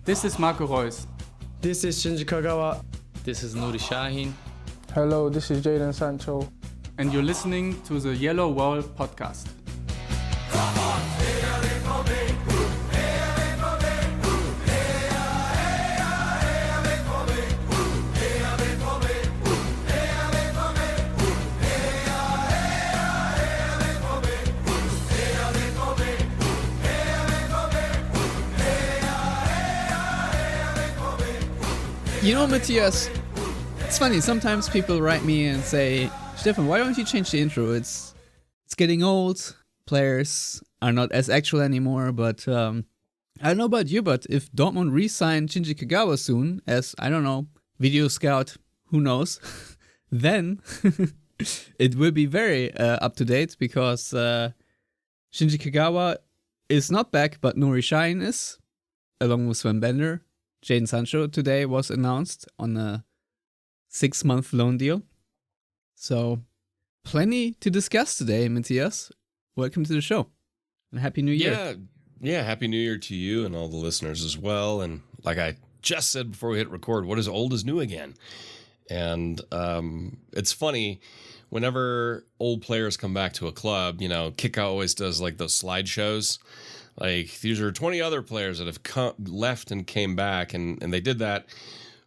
This is Marco Reus. This is Shinji Kagawa. This is Nuri Sahin. Hello, this is Jadon Sancho. And you're listening to the Yellow Wall podcast. You know, Matthias, it's funny. Sometimes people write me and say, Stefan, why don't you change the intro? It's getting old. Players are not as actual anymore. But I don't know about you, but if Dortmund re-sign Shinji Kagawa soon as, I don't know, video scout, who knows, then it will be very up to date because Shinji Kagawa is not back, but Nuri Sahin is, along with Sahin and Bender. Jadon Sancho today was announced on a 6-month loan deal. So, plenty to discuss today, Matthias. Welcome to the show. And Happy New Year. Yeah, Happy New Year to you and all the listeners as well. And like I just said before we hit record, what is old is new again. And it's funny, whenever old players come back to a club, you know, Kika always does like those slideshows. Like, these are 20 other players that have left and came back, and they did that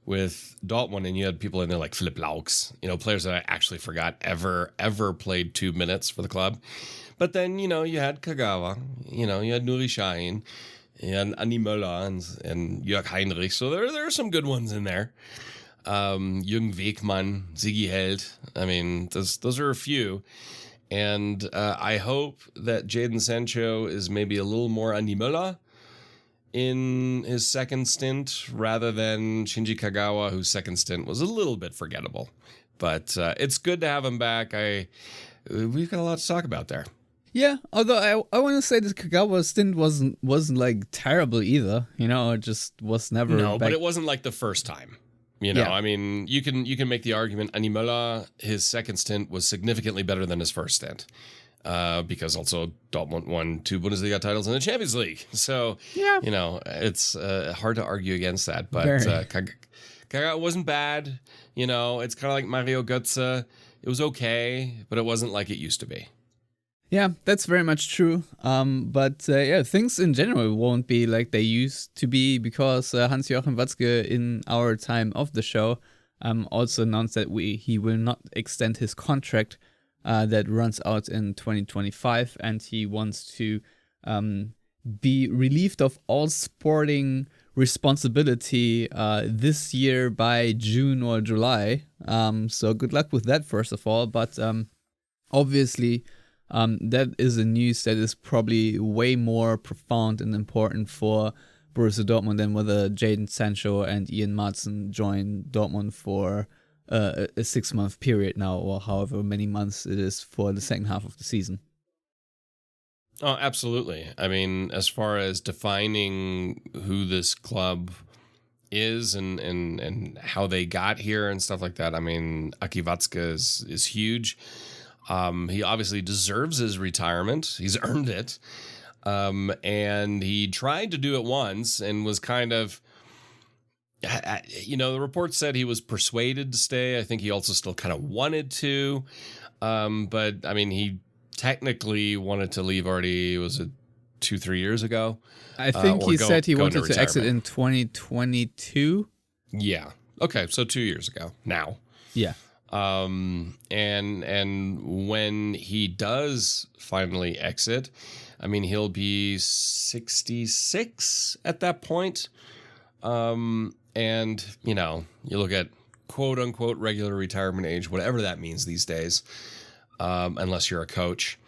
with Dortmund, and you had people in there like Philipp Laux, you know, players that I actually forgot ever played 2 minutes for the club. But then, you know, you had Kagawa, you know, you had Nuri Sahin, and Andi Möller, and Jörg Heinrich, so there are some good ones in there. Jürgen Wegmann, Sigi Held, I mean, those are a few. And I hope that Jadon Sancho is maybe a little more Andi Möller in his second stint rather than Shinji Kagawa, whose second stint was a little bit forgettable. But it's good to have him back. We've got a lot to talk about there. Yeah, although I want to say that Kagawa's stint wasn't like terrible either. You know, it just was never. No, back. but it wasn't like the first time. You know, Yeah. I mean, you can make the argument Andi Möller, his second stint was significantly better than his first stint. Because also Dortmund won 2 Bundesliga titles in the Champions League. So, Yeah. you know, it's hard to argue against that. But Kagawa wasn't bad. You know, it's kind of like Mario Götze. It was okay, but it wasn't like it used to be. Yeah, that's very much true. But things in general won't be like they used to be because Hans-Joachim Watzke, in our time of the show, also announced that he will not extend his contract that runs out in 2025, and he wants to be relieved of all sporting responsibility this year by June or July. So good luck with that, first of all. But obviously, that is a news that is probably way more profound and important for Borussia Dortmund than whether Jadon Sancho and Ian Maatsen join Dortmund for a 6-month period now, or however many months it is for the second half of the season. Oh, absolutely. I mean, as far as defining who this club is and how they got here and stuff like that, I mean, Aki Watzke is huge. He obviously deserves his retirement. He's earned it. And he tried to do it once and was kind of, you know, the report said he was persuaded to stay. I think he also still kind of wanted to. But, I mean, he technically wanted to leave already, was it 2-3 years ago? I think he said he wanted to exit in 2022. Yeah. Okay, so 2 years ago now. Yeah. And when he does finally exit, I mean, he'll be 66 at that point. And, you know, you look at quote unquote regular retirement age, whatever that means these days, unless you're a coach,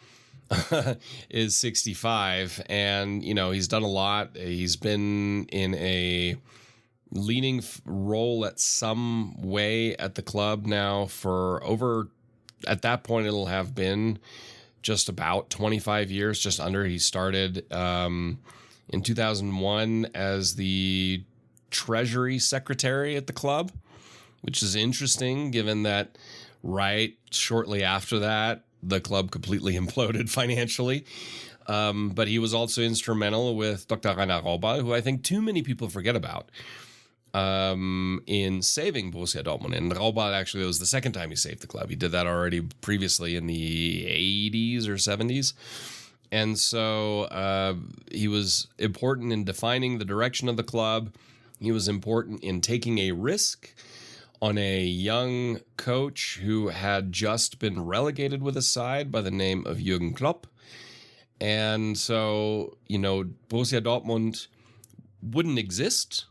is 65. And, you know, he's done a lot. He's been in a leading role at some way at the club now for over, at that point, it'll have been just about 25 years, just under. He started in 2001 as the treasury secretary at the club, which is interesting given that right shortly after that, the club completely imploded financially. but he was also instrumental with Dr. Rainer Raubal, who I think too many people forget about, in saving Borussia Dortmund. And Raubal actually was the second time he saved the club. He did that already previously in the 80s or 70s. And so he was important in defining the direction of the club. He was important in taking a risk on a young coach who had just been relegated with a side by the name of Jürgen Klopp. And so, Borussia Dortmund wouldn't exist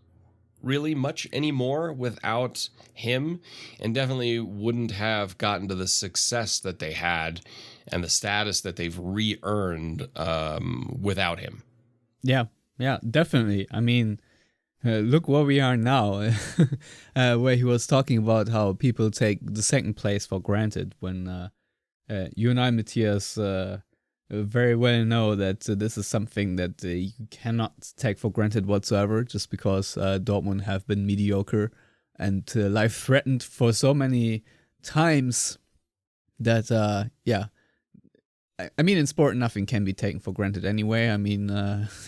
really much anymore without him, and definitely wouldn't have gotten to the success that they had and the status that they've re-earned without him. Yeah, definitely. I mean, look where we are now, where he was talking about how people take the second place for granted when you and I, Matthias, very well know that this is something that you cannot take for granted whatsoever, just because Dortmund have been mediocre and life-threatened for so many times that, I mean, in sport, nothing can be taken for granted anyway. I mean,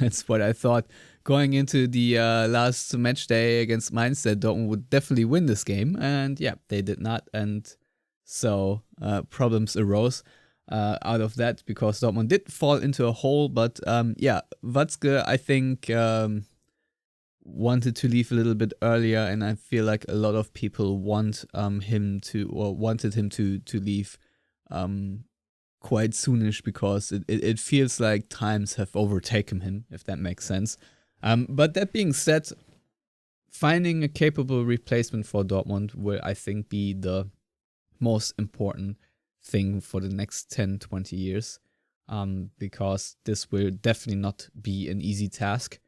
that's what I thought going into the last match day against Mainz, that Dortmund would definitely win this game. And yeah, they did not. And so problems arose out of that, because Dortmund did fall into a hole. But Watzke, I think, wanted to leave a little bit earlier. And I feel like a lot of people wanted him to leave quite soonish, because it feels like times have overtaken him, if that makes sense. But that being said, finding a capable replacement for Dortmund will, I think, be the most important thing for the next 10-20 years, because this will definitely not be an easy task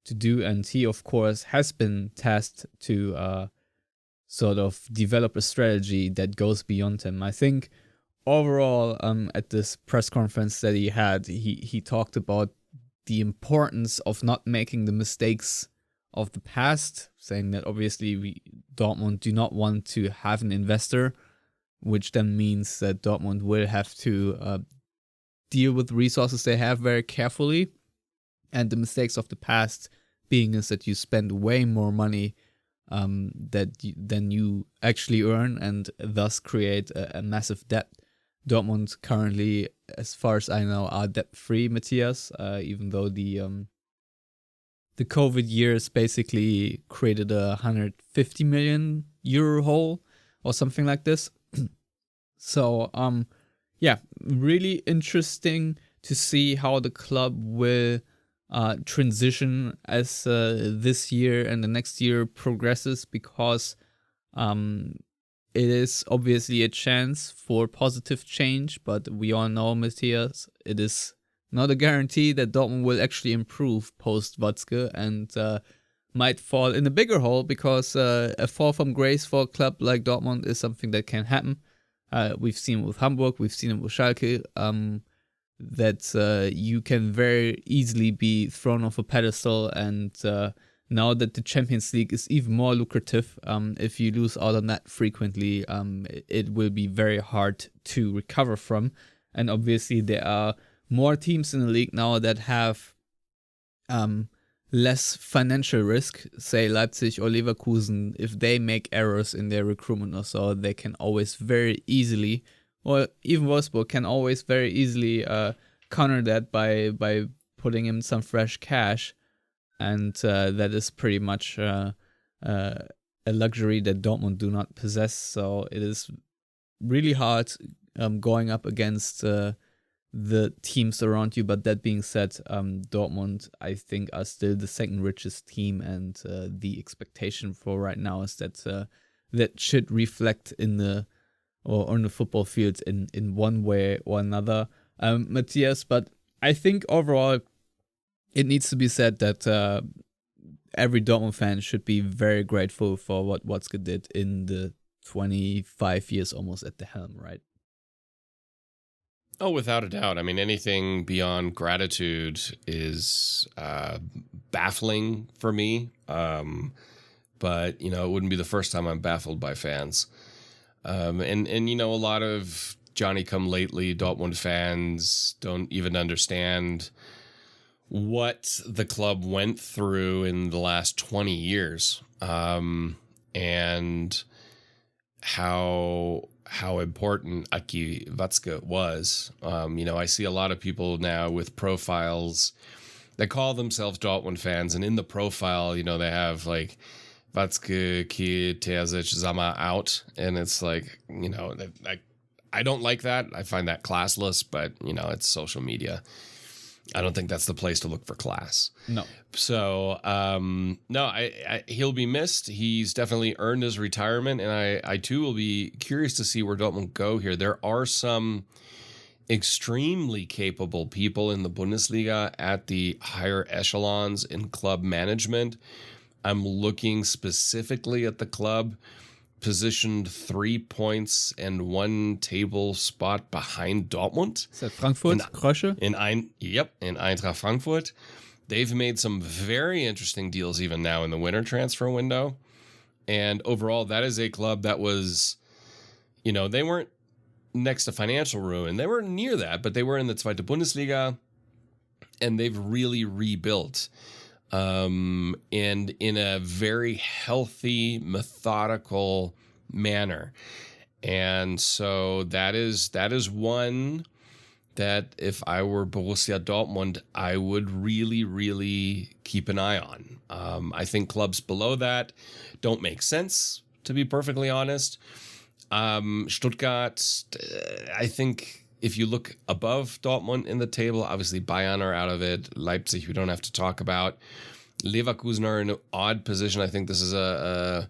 to do. And he, of course, has been tasked to sort of develop a strategy that goes beyond him. I think overall, at this press conference that he had, he talked about the importance of not making the mistakes of the past, saying that obviously Dortmund do not want to have an investor, which then means that Dortmund will have to deal with resources they have very carefully. And the mistakes of the past being is that you spend way more money than you actually earn, and thus create a massive debt. Dortmund currently, as far as I know, are debt-free, Matthias, even though the COVID years basically created a 150 million euro hole or something like this. So, really interesting to see how the club will transition as this year and the next year progresses, because it is obviously a chance for positive change, but we all know, Matthias, it is not a guarantee that Dortmund will actually improve post-Watzke, and might fall in a bigger hole, because a fall from grace for a club like Dortmund is something that can happen. We've seen it with Hamburg, we've seen it with Schalke, that you can very easily be thrown off a pedestal, and now that the Champions League is even more lucrative, if you lose out on that frequently, it will be very hard to recover from. And obviously there are more teams in the league now that have less financial risk, say Leipzig or Leverkusen. If they make errors in their recruitment or so, they can always very easily, or even Wolfsburg can always very easily counter that by putting in some fresh cash. And that is pretty much a luxury that Dortmund do not possess. So it is really hard going up against the teams around you. But that being said, Dortmund, I think, are still the second richest team. And the expectation for right now is that that should reflect in the on the football field in one way or another. Matthias, but I think overall, it needs to be said that every Dortmund fan should be very grateful for what Watzke did in the 25 years almost at the helm, right? Oh, without a doubt. I mean, anything beyond gratitude is baffling for me. But, it wouldn't be the first time I'm baffled by fans. And a lot of Johnny-come-lately Dortmund fans don't even understand what the club went through in the last 20 years, and how important Aki Watzke was. I see a lot of people now with profiles that call themselves Dortmund fans, and in the profile, they have like Watzke, Kiel, Terzic, Sammer out, and it's like, I don't like that. I find that classless, but it's social media. I don't think that's the place to look for class. No. So, no, he'll be missed. He's definitely earned his retirement, and I too will be curious to see where Dortmund go here. There are some extremely capable people in the Bundesliga at the higher echelons in club management. I'm looking specifically at the club positioned 3 points and 1 table spot behind Dortmund. Is that Frankfurt? Krösche? In Eintracht Frankfurt. They've made some very interesting deals even now in the winter transfer window. And overall, that is a club that was, they weren't next to financial ruin. They weren't near that, but they were in the Zweite Bundesliga, and they've really rebuilt. And in a very healthy, methodical manner. And so that is one that if I were Borussia Dortmund, I would really, really keep an eye on. I think clubs below that don't make sense, to be perfectly honest. Stuttgart, I think if you look above Dortmund in the table, obviously Bayern are out of it. Leipzig, we don't have to talk about. Leverkusen are in an odd position. I think this is a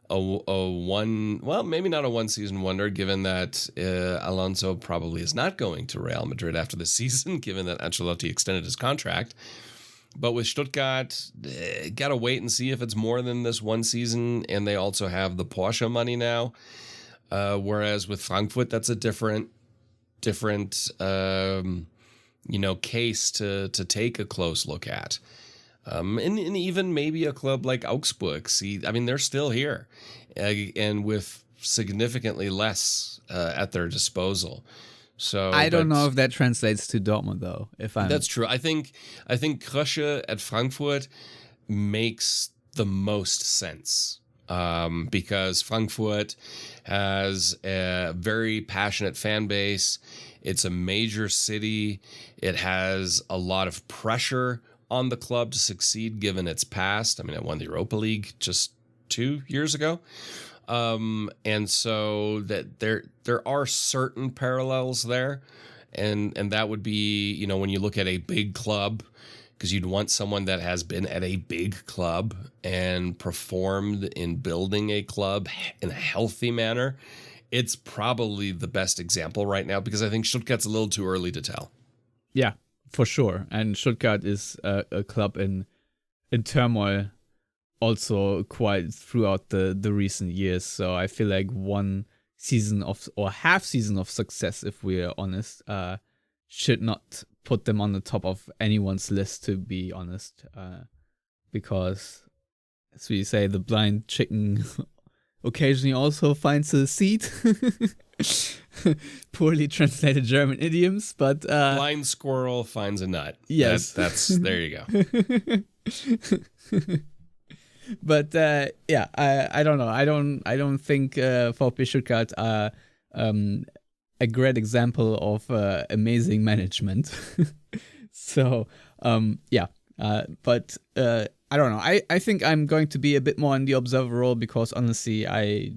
one, well, maybe not a one-season wonder, given that Alonso probably is not going to Real Madrid after the season, given that Ancelotti extended his contract. But with Stuttgart, got to wait and see if it's more than this one season, and they also have the Porsche money now. Whereas with Frankfurt, that's a different case to take a close look at. And even maybe a club like Augsburg. They're still here, and with significantly less at their disposal. So I don't know if that translates to Dortmund, though. That's true. I think Krösche at Frankfurt makes the most sense. Because Frankfurt has a very passionate fan base. It's a major city. It has a lot of pressure on the club to succeed given its past. It won the Europa League just 2 years ago. And so that there are certain parallels there. And that would be, when you look at a big club, because you'd want someone that has been at a big club and performed in building a club in a healthy manner. It's probably the best example right now, because I think Stuttgart's a little too early to tell. Yeah, for sure. And Stuttgart is a club in turmoil also quite throughout the recent years. So I feel like one season or half season of success, if we're honest, should not put them on the top of anyone's list, to be honest, because, as we say, the blind chicken occasionally also finds a seed. Poorly translated German idioms, but blind squirrel finds a nut. Yes, that's there you go. But I don't know. I don't think VfB Stuttgart are a great example of amazing management. So, but I don't know. I think I'm going to be a bit more in the observer role, because honestly, I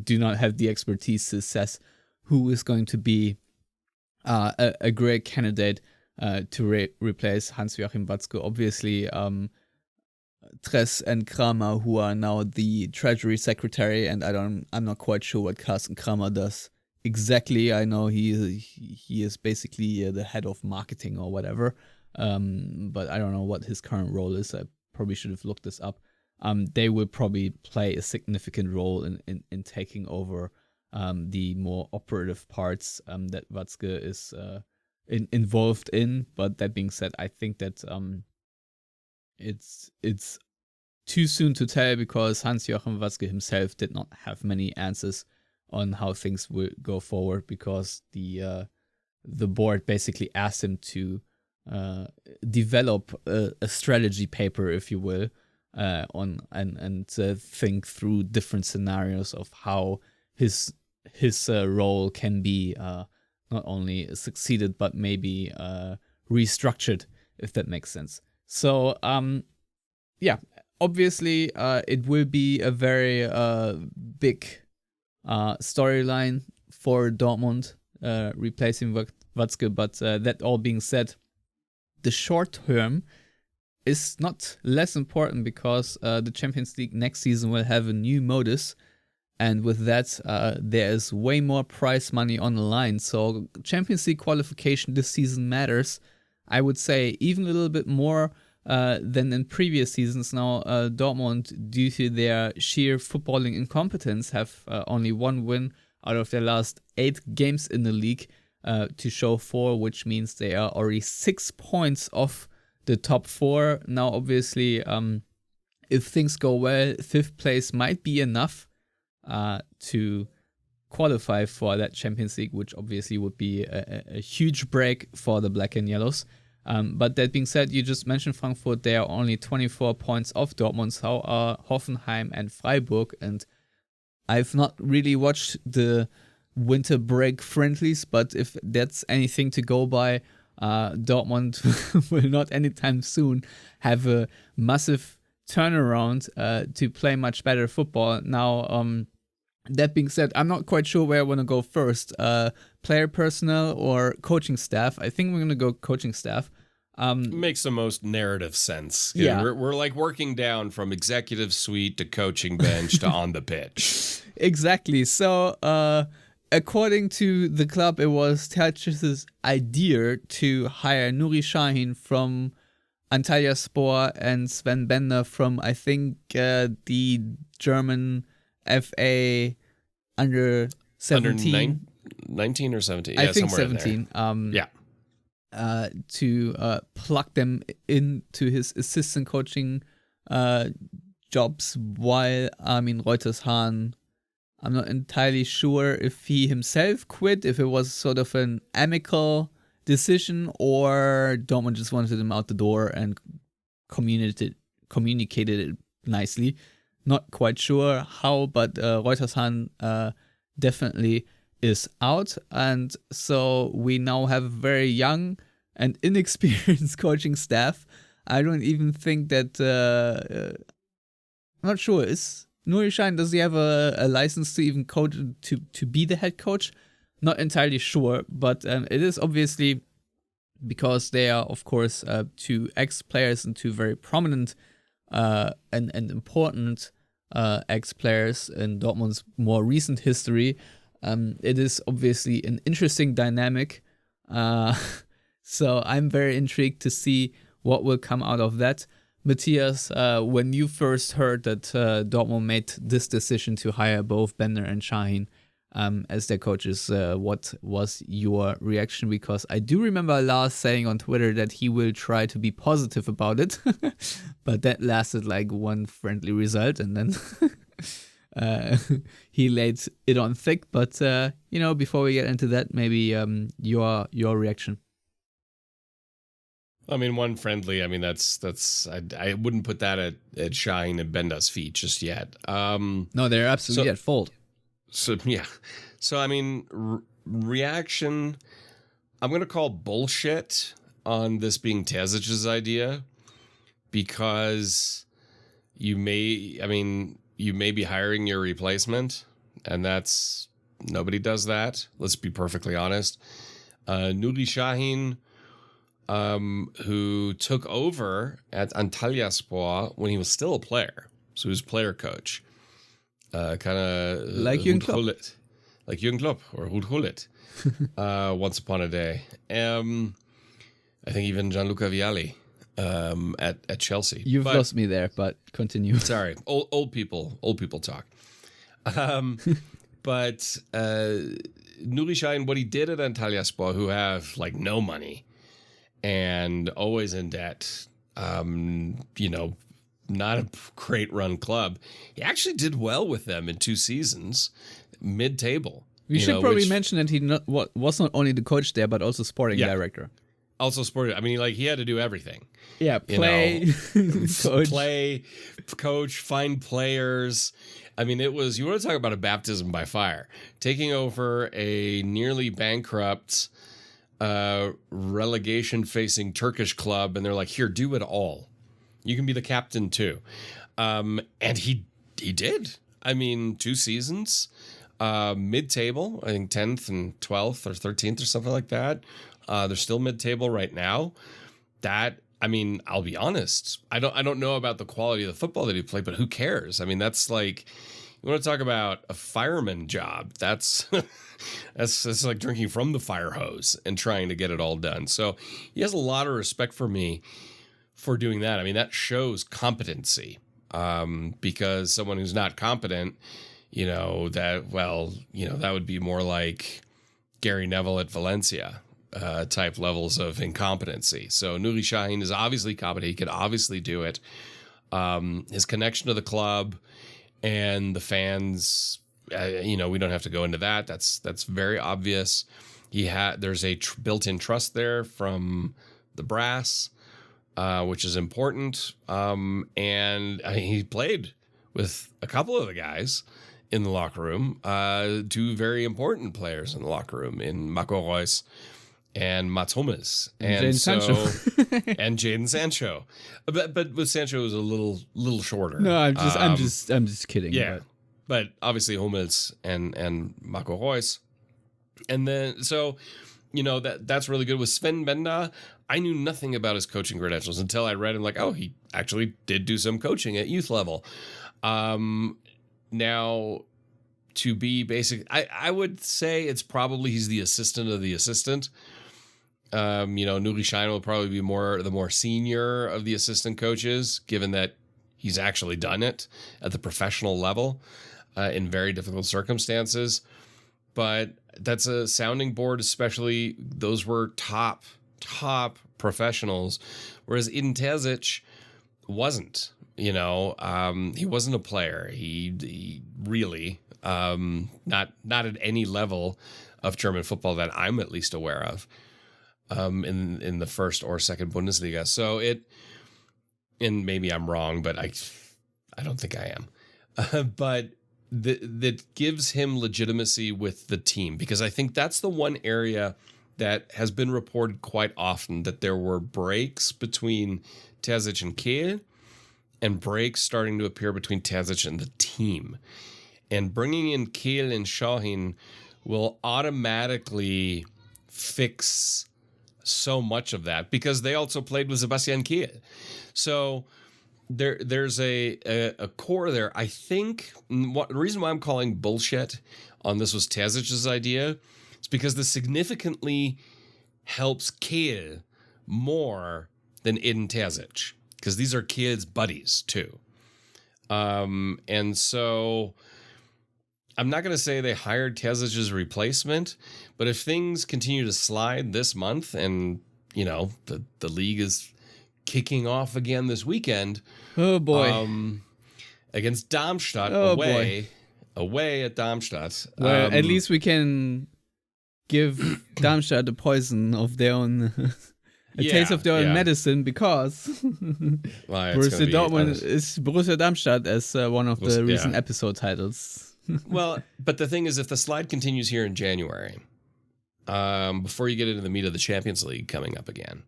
do not have the expertise to assess who is going to be a great candidate to replace Hans-Joachim Watzke. Obviously, Tress and Kramer, who are now the Treasury Secretary, and I'm not quite sure what Carsten Kramer does exactly. I know he is basically the head of marketing or whatever, but I don't know what his current role is. I probably should have looked this up. They will probably play a significant role in taking over the more operative parts that Watzke is involved in. But that being said, I think that it's too soon to tell, because Hans-Joachim Watzke himself did not have many answers on how things will go forward, because the board basically asked him to develop a strategy paper, if you will, on and think through different scenarios of how his role can be not only succeeded but maybe restructured, if that makes sense. So yeah, obviously it will be a very big storyline for Dortmund replacing Watzke, but that all being said, the short term is not less important, because the Champions League next season will have a new modus, and with that there is way more prize money on the line. So Champions League qualification this season matters, I would say, even a little bit more than in previous seasons. Now Dortmund, due to their sheer footballing incompetence, have only one win out of their last 8 games in the league to show for, which means they are already 6 points off the top 4. Now, obviously, if things go well, 5th place might be enough to qualify for that Champions League, which obviously would be a huge break for the Black and Yellows. But that being said, you just mentioned Frankfurt. They are only 24 points off Dortmund. So are Hoffenheim and Freiburg. And I've not really watched the winter break friendlies, but if that's anything to go by, Dortmund will not anytime soon have a massive turnaround to play much better football. Now, that being said, I'm not quite sure where I want to go first. Player personnel or coaching staff? I think we're going to go coaching staff. Makes the most narrative sense. Yeah. We're like working down from executive suite to coaching bench to on the pitch. Exactly. So, according to the club, it was Terzich's idea to hire Nuri Sahin from Antalyaspor and Sven Bender from, I think, the German FA under 17. 19 or 17. I think 17. To plug them into his assistant coaching jobs, while Armin Reutersahn, I'm not entirely sure if he himself quit, if it was sort of an amicable decision, or Dortmund just wanted him out the door and communicated it nicely. Not quite sure how, but Reutersahn definitely is out. And so we now have a very young and inexperienced coaching staff. I don't even think that... I'm not sure. Is Nuri Sahin, does he have a license to even coach, to be the head coach? Not entirely sure, but it is obviously because they are, of course, 2 ex-players and 2 very prominent and important ex-players in Dortmund's more recent history. It is obviously an interesting dynamic. So I'm very intrigued to see what will come out of that. Matthias, when you first heard that Dortmund made this decision to hire both Bender and Sahin as their coaches, what was your reaction? Because I do remember Lars saying on Twitter that he will try to be positive about it, but that lasted like one friendly result, and then he laid it on thick. But before we get into that, maybe your reaction. I mean, one friendly. I mean, that's. I wouldn't put that at Sahin and Bender's feet just yet. No, they're absolutely at fault. So yeah. So I mean, reaction. I'm gonna call bullshit on this being Terzich's idea, because you may be hiring your replacement, and that's, nobody does that. Let's be perfectly honest. Nuri Sahin, who took over at Antalyaspor when he was still a player. So he was player coach. Kind of like Jürgen Klopp. Like Jürgen Klopp or Ruud Gullit. Once upon a day. I think even Gianluca Vialli at Chelsea. You've lost me there, but continue. Sorry. Old people talk. But Nuri Sahin, what he did at Antalyaspor, who have like no money and always in debt, not a great run club. He actually did well with them in 2 seasons, mid-table. We should probably mention that he was not only the coach there, but also sporting director. Also sporting. I mean, he had to do everything. Yeah, play, coach. Play, coach, find players. I mean, you want to talk about a baptism by fire. Taking over a nearly bankrupt, relegation-facing Turkish club, and they're like, here, do it all. You can be the captain too. And he did. I mean, 2 seasons, mid-table, I think 10th and 12th or 13th or something like that. They're still mid-table right now. I'll be honest. I don't know about the quality of the football that he played, but who cares? I mean, that's like, you want to talk about a fireman job. That's like drinking from the fire hose and trying to get it all done. So he has a lot of respect for me for doing that. I mean, that shows competency, because someone who's not competent, that would be more like Gary Neville at Valencia type levels of incompetency. So Nuri Sahin is obviously competent. He could obviously do it. His connection to the club and the fans, we don't have to go into that. That's very obvious. There's a built-in trust there from the brass, which is important. And he played with a couple of the guys in the locker room, 2 very important players in the locker room, in Marco Reus and Mats Hummels, and Jadon Sancho. But with Sancho, it was a little shorter. No, I'm just kidding. Yeah, but obviously Hummels and Marco Reus, and then that's really good. With Sven Bender, I knew nothing about his coaching credentials until I read him. Like, oh, he actually did do some coaching at youth level. Now, to be basic, I would say it's probably he's the assistant of the assistant. Nuri Sahin will probably be the more senior of the assistant coaches, given that he's actually done it at the professional level in very difficult circumstances. But that's a sounding board, especially those were top professionals, whereas Edin Terzic wasn't. He wasn't a player. He really not at any level of German football that I'm at least aware of. In the first or second Bundesliga. So and maybe I'm wrong, but I don't think I am. But that gives him legitimacy with the team, because I think that's the one area that has been reported quite often, that there were breaks between Terzic and Kehl, and breaks starting to appear between Terzic and the team. And bringing in Kehl and Sahin will automatically fix so much of that, because they also played with Sebastian Kehl. So there's a core there. I think the reason why I'm calling bullshit on this was Terzic's idea. It's because this significantly helps Kehl more than Edin Terzic, because these are Kehl's buddies too. And so I'm not going to say they hired Terzic's replacement, but if things continue to slide this month, and the league is kicking off again this weekend, oh boy, against Darmstadt, away at Darmstadt. Well, at least we can give Darmstadt the poison of their own, taste of their own medicine, because Borussia Dortmund is Borussia Darmstadt, as one of the recent episode titles. Well, but the thing is, if the slide continues here in January, before you get into the meat of the Champions League coming up again,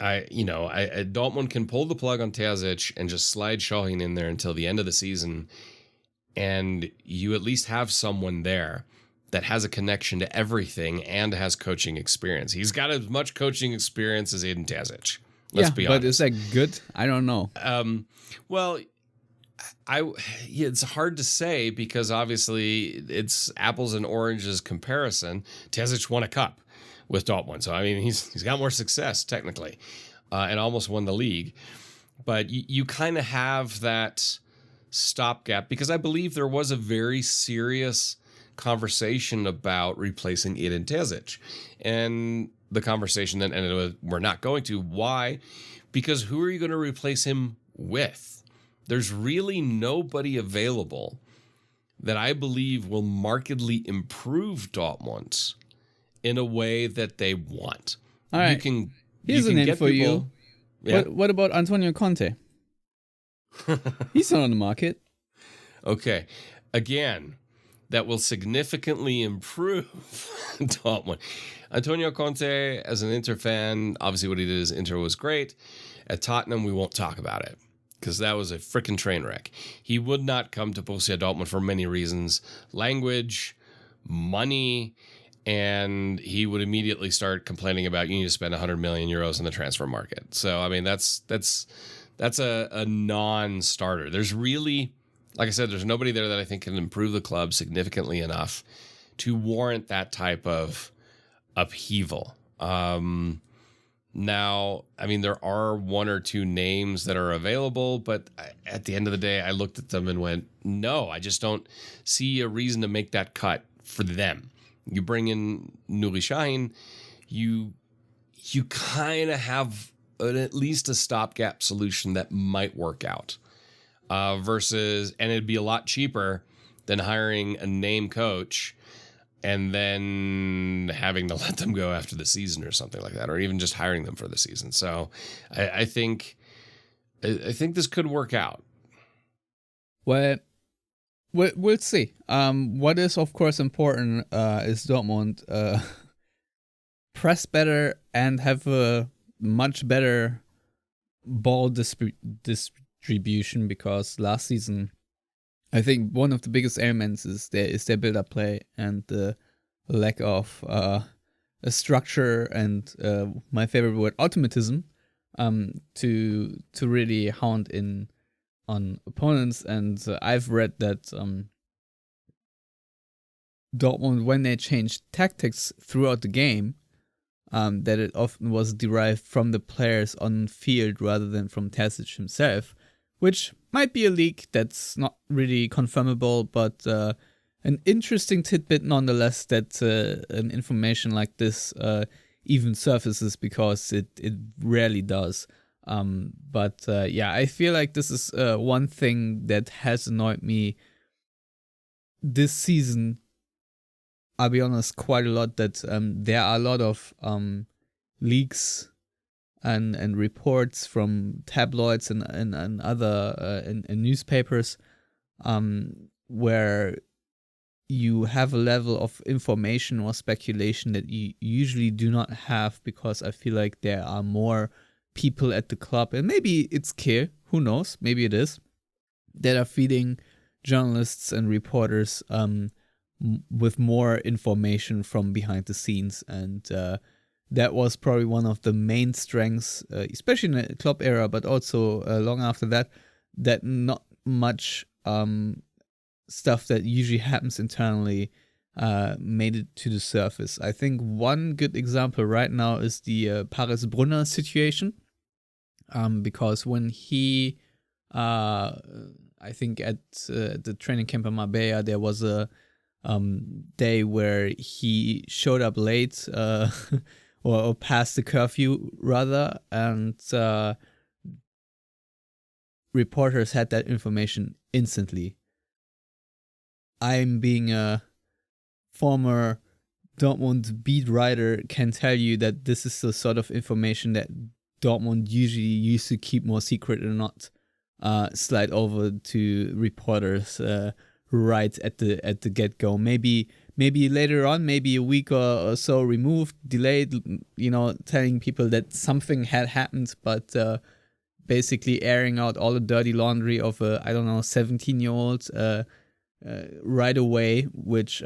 Dortmund can pull the plug on Terzic and just slide Sahin in there until the end of the season, and you at least have someone there that has a connection to everything and has coaching experience. He's got as much coaching experience as Edin Terzic. Let's be honest. But is that good? I don't know. Well, it's hard to say, because obviously it's apples and oranges comparison. Terzic won a cup with Dortmund, so I mean he's got more success technically, and almost won the league. But you kind of have that stopgap, because I believe there was a very serious conversation about replacing Edin Terzic, and the conversation then ended with, we're not going to. Why? Because who are you going to replace him with? there's really nobody available that I believe will markedly improve Dortmund in a way that they want. All right. Here's a name for you. Yeah. What about Antonio Conte? He's not on the market. Okay. Again, that will significantly improve Dortmund. Antonio Conte, as an Inter fan, obviously what he did as Inter was great. At Tottenham, we won't talk about it because that was a freaking train wreck. He would not come to Borussia Dortmund for many reasons. Language, money, and he would immediately start complaining about you need to spend 100 million euros in the transfer market. So, I mean, that's a non-starter. There's really, like I said, there's nobody there that I think can improve the club significantly enough to warrant that type of upheaval. Now, I mean, there are one or two names that are available, but at the end of the day, I looked at them and went, no, I just don't see a reason to make that cut for them. You bring in Nuri Sahin, you kind of have at least a stopgap solution that might work out. Versus, and it'd be a lot cheaper than hiring a name coach and then having to let them go after the season or something like that, or even just hiring them for the season. So I think this could work out. Well, we'll see. What is, of course, important is Dortmund press better and have a much better ball distribution, because last season, I think one of the biggest ailments is their build-up play and the lack of a structure and my favorite word, automatism, to really hound in on opponents. And I've read that Dortmund, when they changed tactics throughout the game, that it often was derived from the players on field rather than from Terzic himself, which might be a leak that's not really confirmable, but an interesting tidbit nonetheless, that an information like this even surfaces, because it rarely does. But I feel like this is one thing that has annoyed me this season. I'll be honest, quite a lot, that there are a lot of leaks and reports from tabloids and other and newspapers where you have a level of information or speculation that you usually do not have, because I feel like there are more people at the club, and maybe it's Kehl, who knows, maybe it is, that are feeding journalists and reporters with more information from behind the scenes. And that was probably one of the main strengths, especially in the club era, but also long after that, that not much stuff that usually happens internally made it to the surface. I think one good example right now is the Paris Brunner situation, because when he, I think at the training camp in Marbella, there was a day where he showed up late or past the curfew rather, and reporters had that information instantly. I'm being a former Dortmund beat writer, can tell you that this is the sort of information that Dortmund usually used to keep more secret and not slide over to reporters right at the get-go. Maybe later on, maybe a week or so removed, delayed, telling people that something had happened, but basically airing out all the dirty laundry of a, 17-year-old right away, which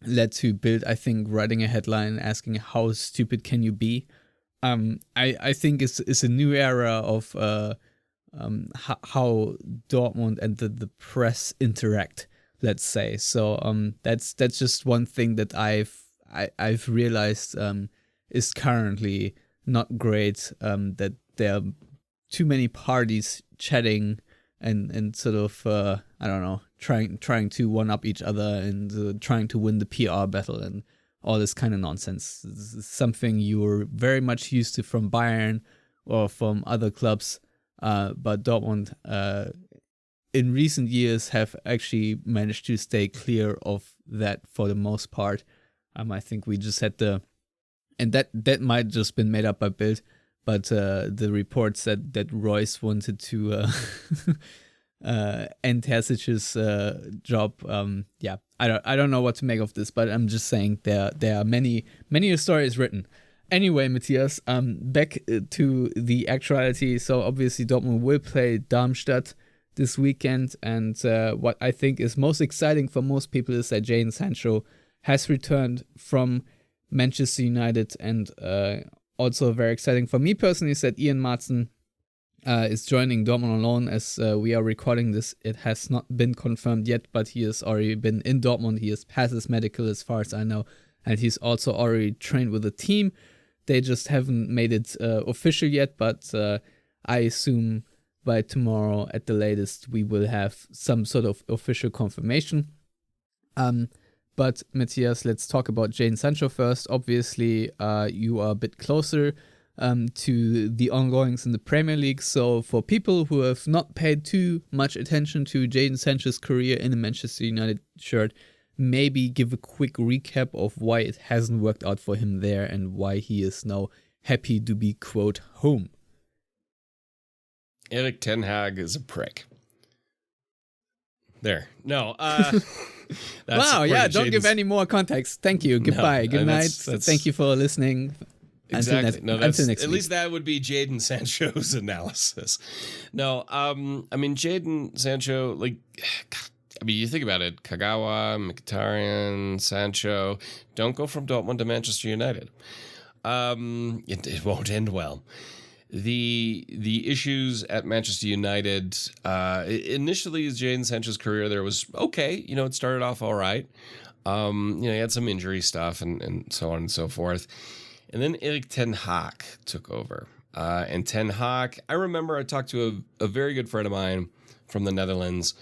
led to Bild, I think, writing a headline asking, how stupid can you be? I think it's a new era of how Dortmund and the press interact, let's say. So that's just one thing that I've realized is currently not great. That there are too many parties chatting and sort of trying to one up each other and trying to win the PR battle and all this kind of nonsense. This is something you're very much used to from Bayern or from other clubs. but Dortmund in recent years have actually managed to stay clear of that for the most part. I think we just had and that might just been made up by Bild, but the report said that Royce wanted to end Terzic's job. I don't know what to make of this, but I'm just saying there are many stories written. Anyway, Matthias, back to the actuality. So obviously Dortmund will play Darmstadt this weekend, and what I think is most exciting for most people is that Jadon Sancho has returned from Manchester United, and also very exciting for me personally is that Ian Maatsen is joining Dortmund on loan. As we are recording this, it has not been confirmed yet, but he has already been in Dortmund. He has passed his medical as far as I know, and he's also already trained with the team. They just haven't made it official yet, but I assume by tomorrow at the latest we will have some sort of official confirmation. But Matthias, let's talk about Jadon Sancho first. Obviously, you are a bit closer to the ongoings in the Premier League. So for people who have not paid too much attention to Jadon Sancho's career in a Manchester United shirt, maybe give a quick recap of why it hasn't worked out for him there and why he is now happy to be, quote, home. Erik ten Hag is a prick. There. No. Wow, yeah, don't give any more context. Thank you. Goodbye. No, Good night. that's Thank you for listening. Exactly. Until next at week. least that would be Jadon Sancho's analysis. No, I mean, Jadon Sancho, like, I mean, you think about it, Kagawa, Mkhitaryan, Sancho, don't go from Dortmund to Manchester United. It won't end well. The issues at Manchester United, initially Jadon Sancho's career there was okay. You know, it started off all right. He had some injury stuff and so on and so forth. And then Erik ten Hag took over. And ten Hag, I remember I talked to a very good friend of mine from the Netherlands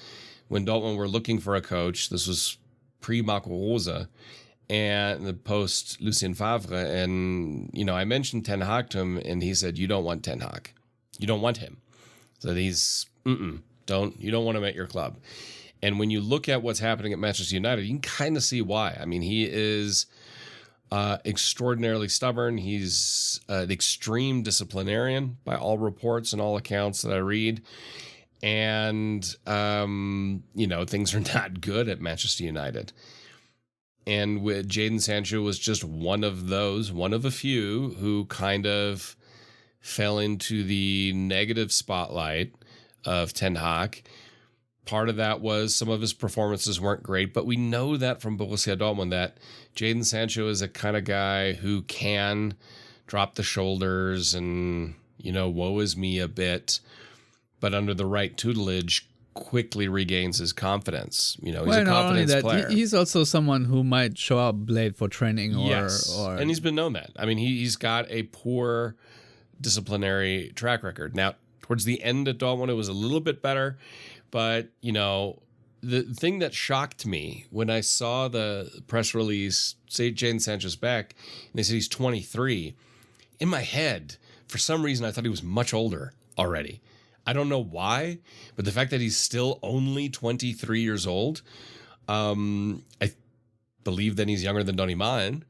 when Dortmund were looking for a coach. This was pre-Marco Rose and the post Lucien Favre. And, I mentioned ten Hag to him and he said, you don't want ten Hag. You don't want him. So he's, you don't want him at your club. And when you look at what's happening at Manchester United, you can kind of see why. I mean, he is extraordinarily stubborn. He's an extreme disciplinarian by all reports and all accounts that I read. And, things are not good at Manchester United. And with Jadon Sancho was just one of a few who kind of fell into the negative spotlight of ten Hag. Part of that was some of his performances weren't great, but we know that from Borussia Dortmund that Jadon Sancho is a kind of guy who can drop the shoulders and, woe is me a bit, but under the right tutelage quickly regains his confidence. He's a confidence player. He's also someone who might show up late for training or and he's been known that. I mean, he's got a poor disciplinary track record. Now, towards the end at Dortmund, it was a little bit better. But, the thing that shocked me when I saw the press release, say Jadon Sancho's back, and they said he's 23, in my head, for some reason, I thought he was much older already. I don't know why, but the fact that he's still only 23 years old, I believe that he's younger than Donny Maatsen.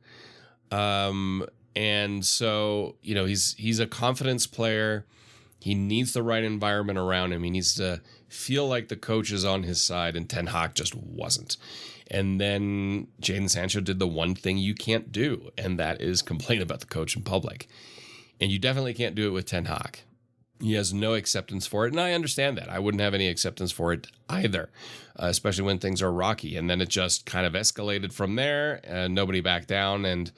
And so, he's a confidence player. He needs the right environment around him. He needs to feel like the coach is on his side, and ten Hag just wasn't. And then Jadon Sancho did the one thing you can't do, and that is complain about the coach in public. And you definitely can't do it with ten Hag. He has no acceptance for it, and I understand that. I wouldn't have any acceptance for it either, especially when things are rocky. And then it just kind of escalated from there, and nobody backed down, and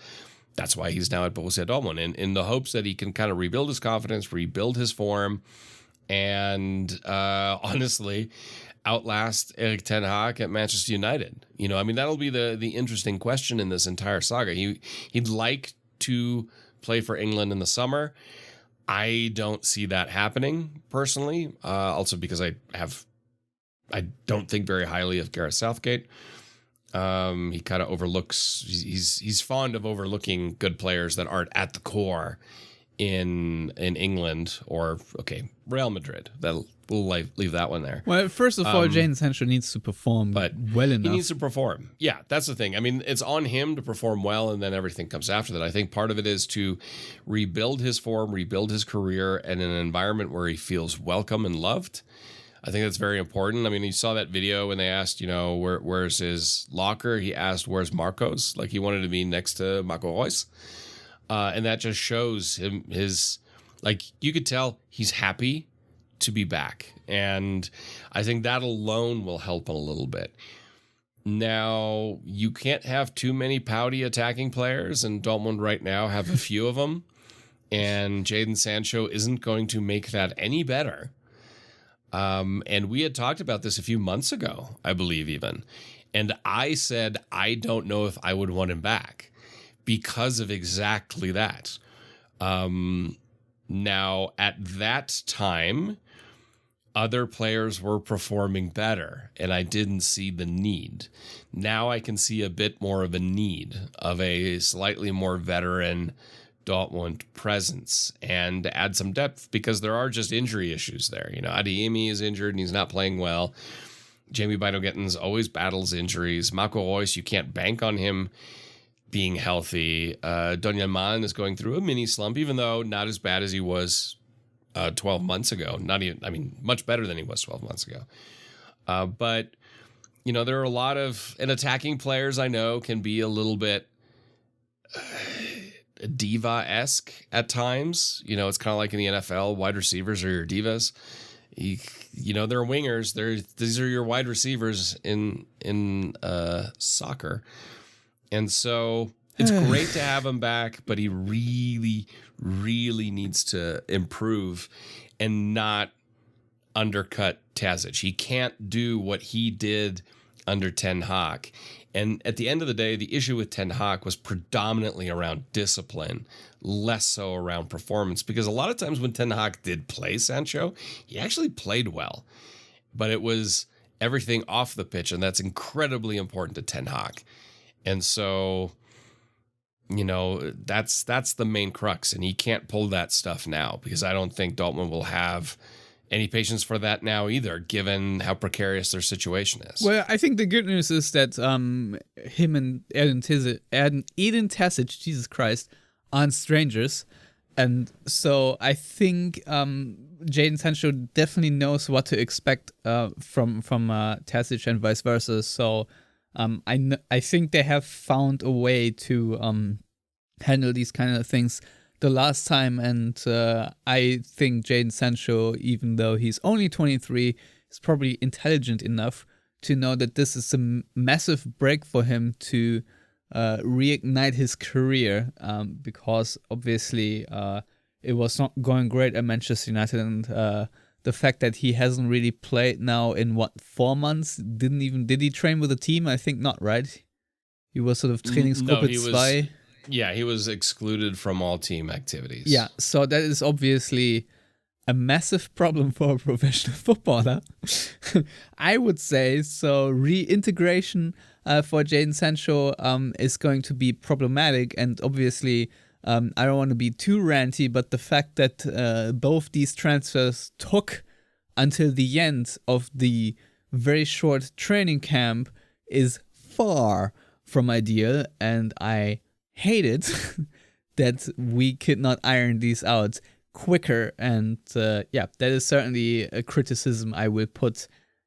that's why he's now at Borussia Dortmund, in the hopes that he can kind of rebuild his confidence, rebuild his form, and honestly, outlast Erik ten Hag at Manchester United. That'll be the interesting question in this entire saga. He'd like to play for England in the summer. I don't see that happening personally. Also because I don't think very highly of Gareth Southgate. He kind of overlooks. He's fond of overlooking good players that aren't at the core in England, or Real Madrid. We'll leave that one there. Well, first of all, Jadon Sancho needs to perform well enough. He needs to perform. Yeah, that's the thing. I mean, it's on him to perform well, and then everything comes after that. I think part of it is to rebuild his form, rebuild his career in an environment where he feels welcome and loved. I think that's very important. I mean, you saw that video when they asked, where's his locker? He asked, where's Marcos? Like, he wanted to be next to Marco Reus. And that just shows him you could tell he's happy to be back. And I think that alone will help him a little bit. Now, you can't have too many pouty attacking players, and Dortmund right now have a few of them. And Jadon Sancho isn't going to make that any better. And we had talked about this a few months ago, I believe even. And I said, I don't know if I would want him back because of exactly that. Now, at that time, other players were performing better, and I didn't see the need. Now I can see a bit more of a need of a slightly more veteran Dortmund presence and add some depth, because there are just injury issues there. Adeyemi is injured and he's not playing well. Jamie Bino-Gittens always battles injuries. Marco Reus, you can't bank on him being healthy. Donyell Malen is going through a mini slump, even though not as bad as he was 12 months ago. Much better than he was 12 months ago. But, there are a lot of, and attacking players I know can be a little bit diva-esque at times. It's kind of like in the NFL, wide receivers are your divas. They're wingers. These are your wide receivers in soccer. And so it's great to have him back, but he really, really needs to improve and not undercut Terzic. He can't do what he did under Ten Hag. And at the end of the day, the issue with Ten Hag was predominantly around discipline, less so around performance. Because a lot of times when Ten Hag did play Sancho, he actually played well. But it was everything off the pitch, and that's incredibly important to Ten Hag. And so, that's the main crux, and he can't pull that stuff now, because I don't think Dortmund will have any patience for that now either, given how precarious their situation is. Well, I think the good news is that him and Eden Terzic, Jesus Christ, aren't strangers. And so I think Jadon Sancho definitely knows what to expect from Terzic and vice versa. So I think they have found a way to handle these kind of things the last time, and I think Jadon Sancho, even though he's only 23, is probably intelligent enough to know that this is a massive break for him to reignite his career, because obviously it was not going great at Manchester United, and the fact that he hasn't really played now in 4 months, did he train with the team? I think not, right? He was sort of Trainingsgruppe 2. Yeah, he was excluded from all team activities. Yeah, so that is obviously a massive problem for a professional footballer, I would say. So reintegration for Jadon Sancho is going to be problematic, and obviously I don't want to be too ranty, but the fact that both these transfers took until the end of the very short training camp is far from ideal, and I hate it that we could not iron these out quicker. And that is certainly a criticism I will put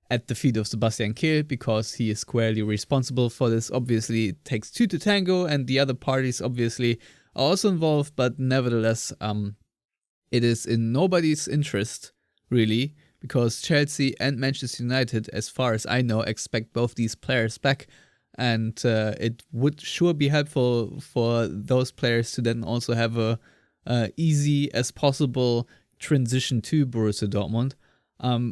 at the feet of Sebastian Kehl, because he is squarely responsible for this. Obviously, it takes two to tango, and the other parties obviously are also involved, but nevertheless, it is in nobody's interest, really, because Chelsea and Manchester United, as far as I know, expect both these players back. And it would sure be helpful for those players to then also have a easy as possible transition to Borussia Dortmund.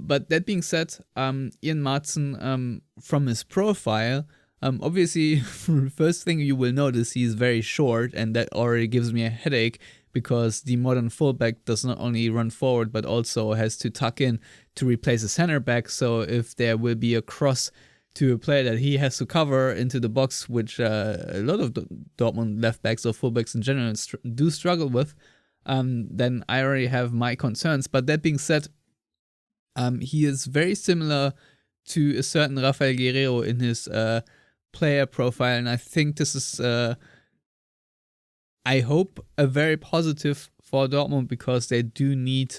But that being said, Ian Maatsen, from his profile, obviously, the first thing you will notice, he is very short, and that already gives me a headache, because the modern fullback does not only run forward, but also has to tuck in to replace a center back. So if there will be a cross to a player that he has to cover into the box, which a lot of Dortmund left backs or fullbacks in general do struggle with, then I already have my concerns. But that being said, he is very similar to a certain Rafael Guerreiro in his player profile, and I think this is, I hope, a very positive for Dortmund, because they do need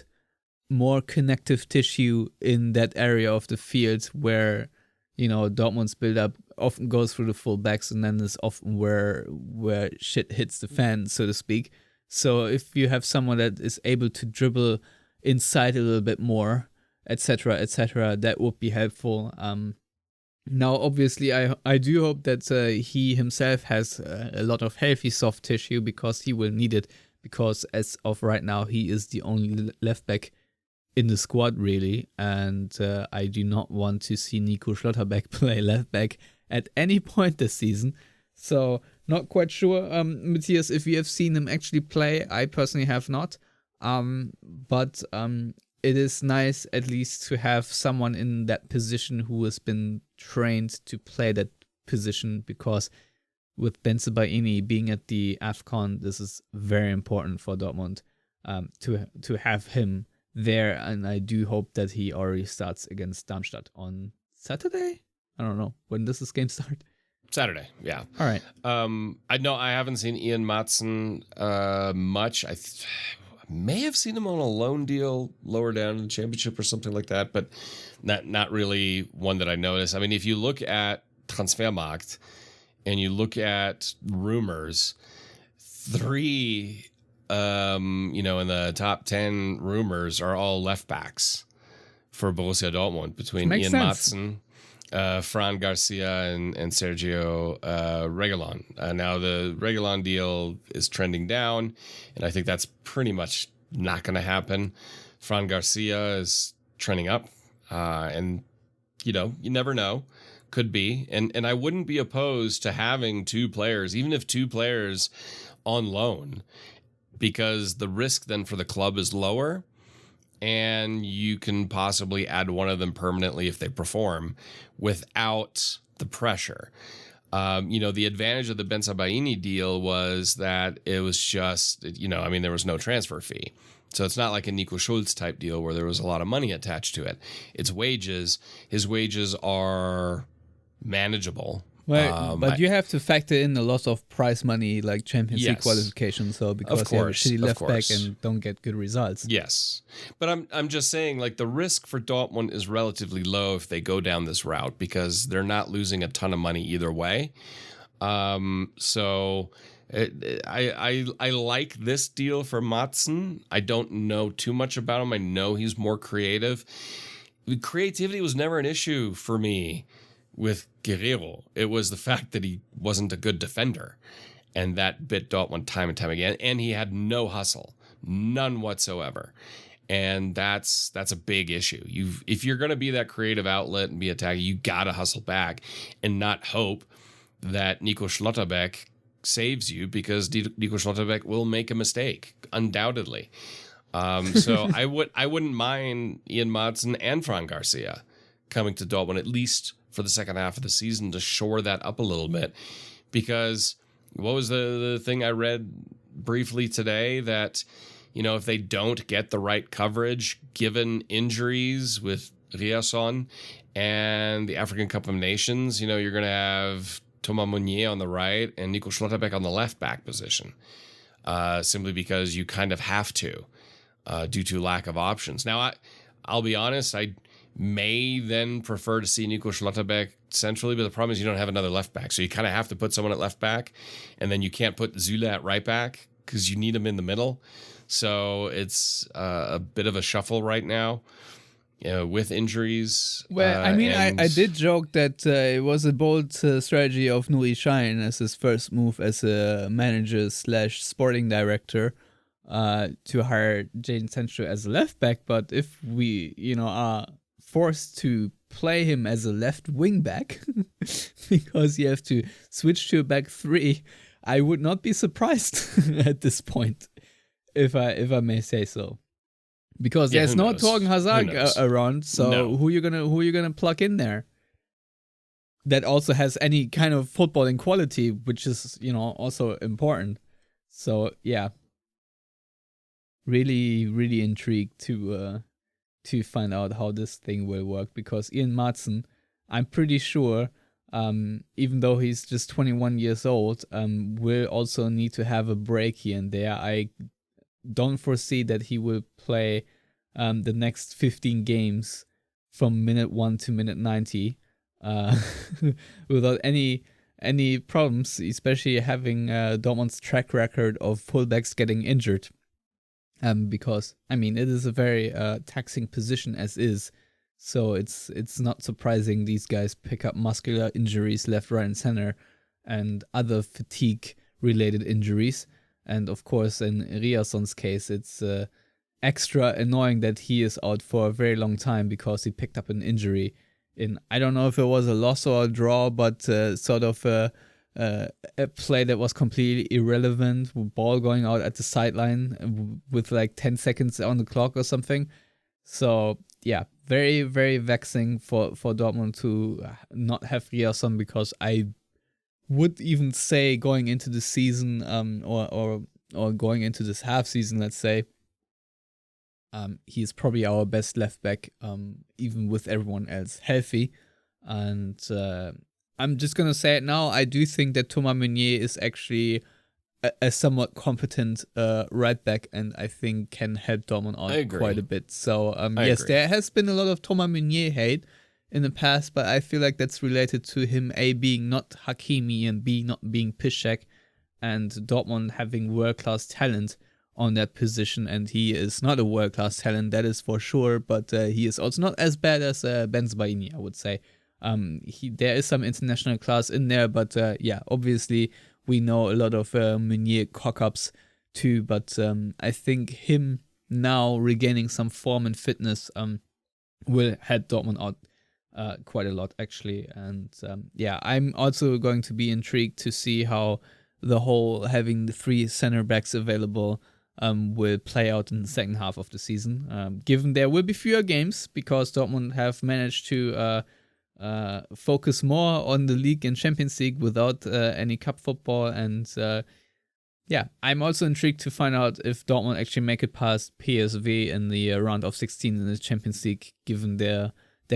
more connective tissue in that area of the field where, Dortmund's build-up often goes through the full backs, and then is often where shit hits the fan, so to speak. So if you have someone that is able to dribble inside a little bit more, etc., that would be helpful. Now, obviously, I do hope that he himself has a lot of healthy soft tissue, because he will need it, because as of right now, he is the only left back in the squad, really, and I do not want to see Nico Schlotterbeck play left back at any point this season. So, not quite sure, Matthias, if you have seen him actually play. I personally have not, but it is nice at least to have someone in that position who has been trained to play that position, because with Bensebaini being at the AFCON, this is very important for Dortmund to have him there, and I do hope that he already starts against Darmstadt on Saturday. I don't know when does this game start. Saturday, yeah. All right. I know I haven't seen Ian Maatsen much. I may have seen him on a loan deal lower down in the championship or something like that, but not really one that I noticed. I mean, if you look at Transfermarkt and you look at rumors, 3 in the top 10 rumors are all left backs for Borussia Dortmund, between Ian Maatsen, Fran Garcia, and Sergio Reguilon. Now the Reguilon deal is trending down, and I think that's pretty much not going to happen. Fran Garcia is trending up, and you never know. Could be, and I wouldn't be opposed to having 2 players, even if 2 players on loan, because the risk then for the club is lower, and you can possibly add one of them permanently if they perform without the pressure. The advantage of the Bensebaini deal was that it was just, there was no transfer fee. So it's not like a Nico Schulz type deal where there was a lot of money attached to it. It's wages. His wages are manageable. Well, but you have to factor in a lot of prize money, like Champions League qualification, so because you have a shitty left back and don't get good results. Yes, but I'm just saying, like, the risk for Dortmund is relatively low if they go down this route, because they're not losing a ton of money either way. So I like this deal for Maatsen. I don't know too much about him. I know he's more creative. Creativity was never an issue for me with Guerreiro. It was the fact that he wasn't a good defender, and that bit Dortmund time and time again, and he had no hustle, none whatsoever, and that's a big issue. If you're going to be that creative outlet and be attacking, you got to hustle back and not hope that Nico Schlotterbeck saves you, because Nico Schlotterbeck will make a mistake, undoubtedly. So I wouldn't mind Ian Maatsen and Fran Garcia coming to Dortmund, at least for the second half of the season, to shore that up a little bit. Because what was the thing I read briefly today, that if they don't get the right coverage given injuries with Riasson and the African Cup of Nations, you're going to have Thomas Meunier on the right and Nico Schlotterbeck on the left back position, simply because you kind of have to, due to lack of options. Now, I'll be honest, I may then prefer to see Nico Schlotterbeck centrally, but the problem is you don't have another left back, so you kind of have to put someone at left back, and then you can't put Zule at right back because you need him in the middle. So it's a bit of a shuffle right now, with injuries. Well, I did joke that it was a bold strategy of Nuri Sahin as his first move as a manager / sporting director, to hire Jadon Sancho as a left back. But if we, are forced to play him as a left wing back because you have to switch to a back 3, I would not be surprised at this point, if I may say so, because there's no Torgen Hazard around. So who you gonna plug in there that also has any kind of footballing quality, which is also important. So yeah. really, really intrigued to find out how this thing will work, because Ian Maatsen, I'm pretty sure, even though he's just 21 years old, will also need to have a break here and there. I don't foresee that he will play the next 15 games from minute 1 to minute 90 without any problems, especially having Dortmund's track record of fullbacks getting injured. Because I mean, it is a very taxing position as is, so it's not surprising these guys pick up muscular injuries left, right, and center, and other fatigue-related injuries. And of course, in Riason's case, it's extra annoying that he is out for a very long time because he picked up an injury in, I don't know if it was a loss or a draw, but sort of a play that was completely irrelevant, ball going out at the sideline with like 10 seconds on the clock or something. So yeah, very, very vexing for Dortmund to not have Riason, because I would even say going into the season, or going into this half season, let's say, he is probably our best left back, even with everyone else healthy. And I'm just gonna say it now. I do think that Thomas Meunier is actually a somewhat competent right back, and I think can help Dortmund out quite a bit. So yes, there has been a lot of Thomas Meunier hate in the past, but I feel like that's related to him being not Hakimi and not being Piszczek, and Dortmund having world-class talent on that position. And he is not a world-class talent, that is for sure, but he is also not as bad as Benzbaini, I would say. There is some international class in there, but yeah, obviously we know a lot of Meunier cock-ups too, but I think him now regaining some form and fitness will help Dortmund out quite a lot, actually. And yeah, I'm also going to be intrigued to see how the whole having the 3 center backs available will play out in the second half of the season, given there will be fewer games, because Dortmund have managed to focus more on the league and Champions League without any cup football. And yeah, I'm also intrigued to find out if Dortmund actually make it past PSV in the round of 16 in the Champions League, given their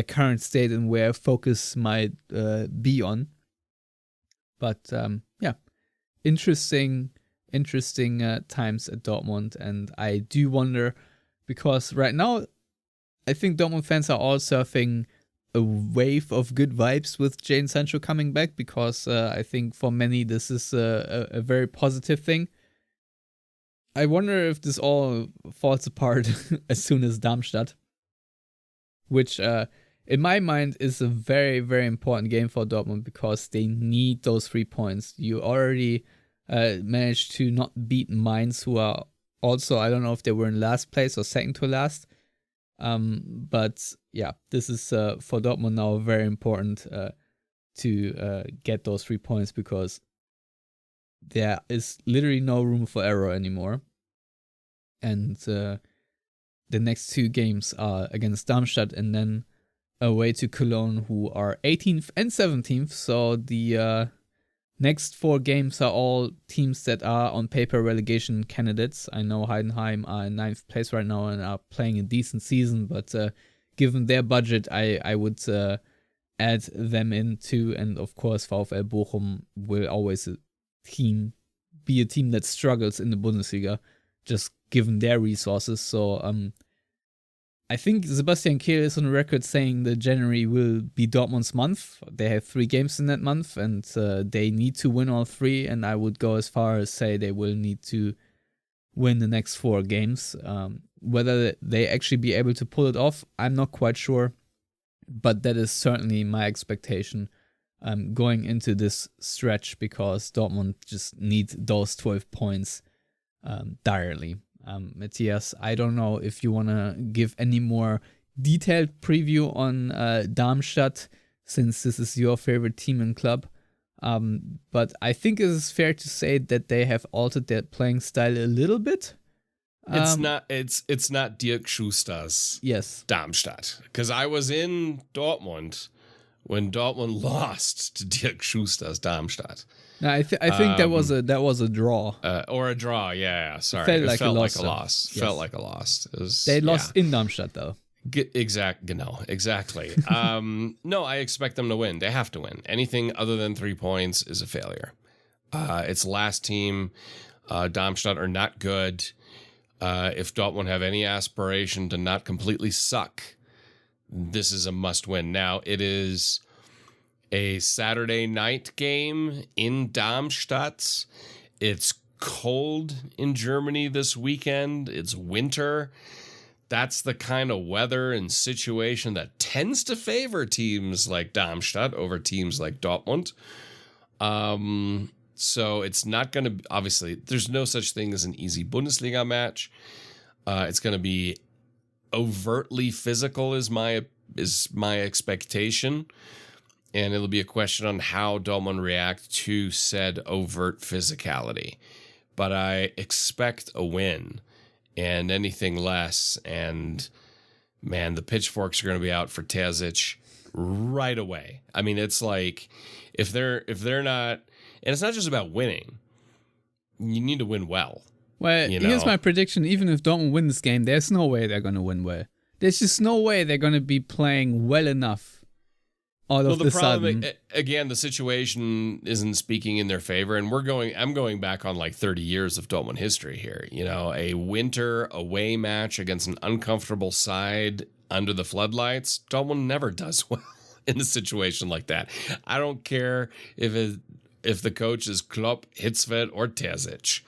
current state and where focus might be on. But yeah, interesting times at Dortmund. And I do wonder, because right now I think Dortmund fans are all surfing a wave of good vibes with Jadon Sancho coming back, because I think for many this is a very positive thing. I wonder if this all falls apart as soon as Darmstadt, which in my mind is a very, very important game for Dortmund, because they need those 3 points. You already managed to not beat Mainz, who are also, I don't know if they were in last place or second to last. But yeah, this is for Dortmund now very important to get those 3 points, because there is literally no room for error anymore. And the next 2 games are against Darmstadt and then away to Cologne, who are 18th and 17th. So the next 4 games are all teams that are on paper relegation candidates. I know Heidenheim are in 9th place right now and are playing a decent season, but given their budget, I would add them in too. And of course, VfL Bochum will always be a team that struggles in the Bundesliga, just given their resources. So I think Sebastian Kehl is on record saying that January will be Dortmund's month. They have 3 games in that month, and they need to win all 3. And I would go as far as say they will need to win the next 4 games. Whether they actually be able to pull it off, I'm not quite sure. But that is certainly my expectation going into this stretch, because Dortmund just need those 12 points direly. Matthias, I don't know if you want to give any more detailed preview on Darmstadt, since this is your favorite team and club. But I think it is fair to say that they have altered their playing style a little bit. It's not Dirk Schuster's yes Darmstadt, because I was in Dortmund when Dortmund lost to Dirk Schuster's Darmstadt. No, I think that was a draw. Or a draw, yeah. Sorry. It felt like a loss. Felt like a loss. They lost in Darmstadt, though. Exactly. No, I expect them to win. They have to win. Anything other than 3 points is a failure. It's last team. Darmstadt are not good. If Dortmund have any aspiration to not completely suck, this is a must-win. Now, it is a Saturday night game in Darmstadt. It's cold in Germany this weekend. It's winter. That's the kind of weather and situation that tends to favor teams like Darmstadt over teams like Dortmund. So it's not going to, obviously, there's no such thing as an easy Bundesliga match. It's going to be overtly physical is my expectation. And it'll be a question on how Dortmund react to said overt physicality. But I expect a win, and anything less. And man, the pitchforks are going to be out for Terzic right away. I mean, it's like if they're not, and it's not just about winning. You need to win well. Well, here's my prediction. Even if Dortmund win this game, there's no way they're going to win well. There's just no way they're going to be playing well enough. The problem, again, the situation isn't speaking in their favor, and I'm going back on like 30 years of Dortmund history here. A winter away match against an uncomfortable side under the floodlights. Dortmund never does well in a situation like that. I don't care if the coach is Klopp, Hitzfeld, or Terzic.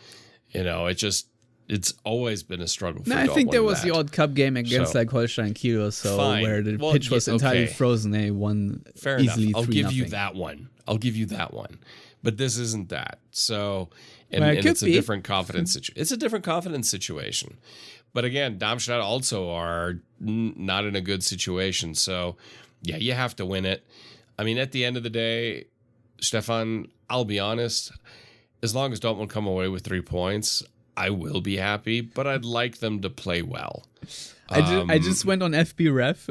It's always been a struggle for Dortmund. I think there was the odd cup game against Holstein Kiel or so, where the pitch was entirely frozen. They won easily 3-0. I'll give you that one. But this isn't that. So, and it's a different confidence situation. It's a different confidence situation. But again, Darmstadt also are not in a good situation. So, yeah, you have to win it. I mean, at the end of the day, Stefan, I'll be honest, as long as Dortmund come away with 3 points, I will be happy, but I'd like them to play well. I just went on FBref